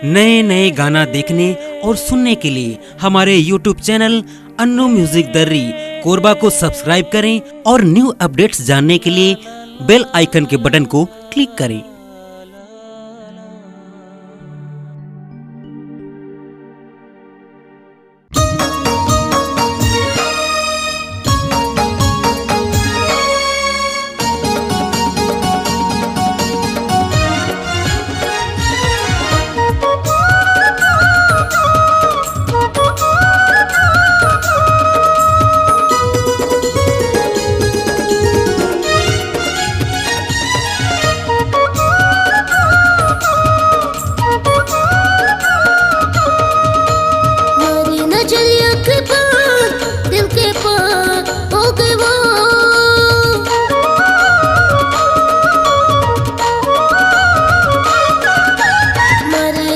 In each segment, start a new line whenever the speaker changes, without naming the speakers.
नए नए गाना देखने और सुनने के लिए हमारे YouTube चैनल अन्नू म्यूजिक दर्री कोरबा को सब्सक्राइब करें और न्यू अपडेट्स जानने के लिए बेल आइकन के बटन को क्लिक करें।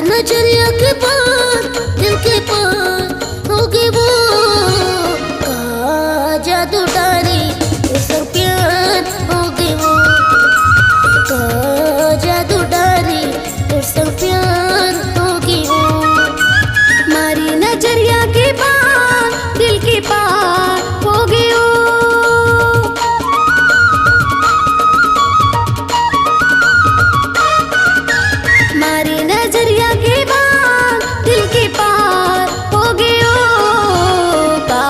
नजरिया के पार दिल के पार हो गए वो कहा जादू डारे सब प्यार हो गए वो कहा जादू डारे सब प्यार हो गए वो मारी नजरिया के पार दिल के पार हो गए वो मारी नजरिया के पार दिल के पार हो गयो का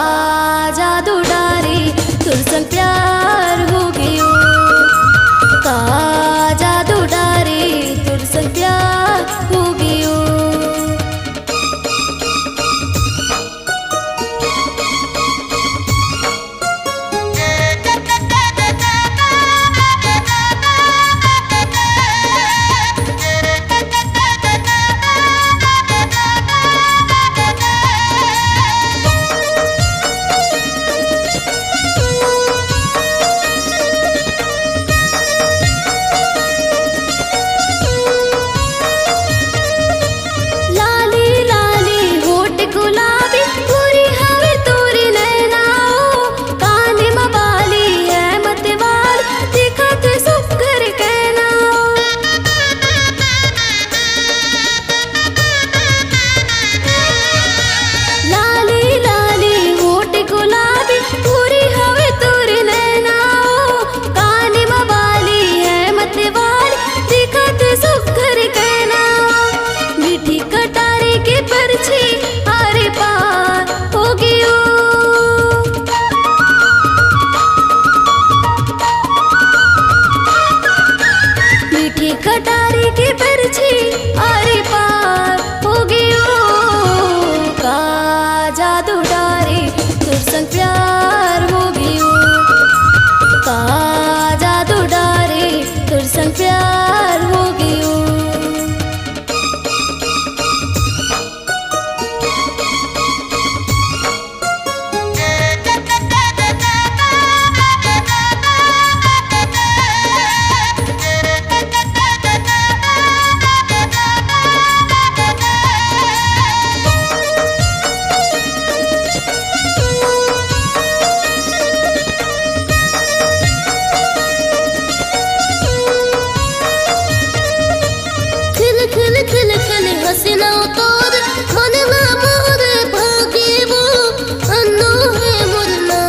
जादू डारे तुझसे प्यार हो गयो का जादू डारे तुझसे प्यार हो गयो कटारी की पर्ची आरे पार हो गयो का जादू डारे तुझसे प्यार हो गयो का जादू डारे तुझसे प्यार हो गयो हसीना तोर मन ना मोर भागे वो अन्नो है मुरना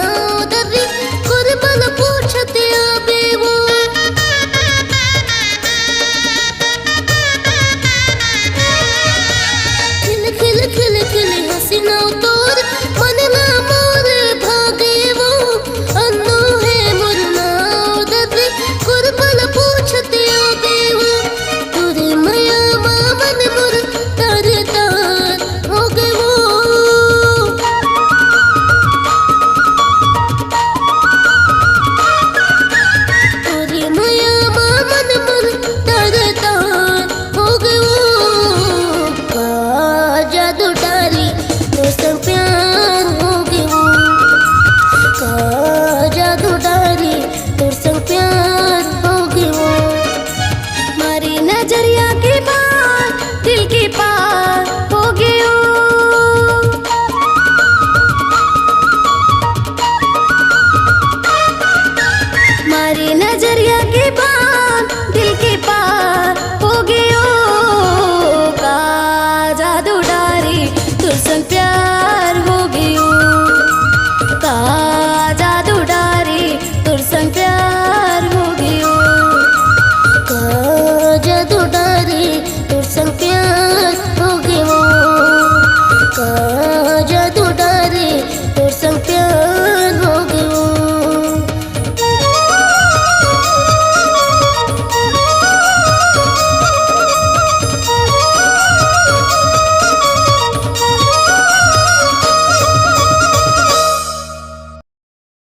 दरी कुर्बान पूछते आबे वो खिल खिल खिल खिल हसीना तोर मन ना मोर भागे वो अन्नो है मुरना दरी कुर्बान पूछते आबे वो तुरे मया मामन मुर तार तार हो गए वो तुरे मया मामन मुर तार तार हो गए वो का जादू डारी तुझसे प्यार हो गए वो का जादू डारी तुझसे प्यार हो गए वो मारी नजरिया के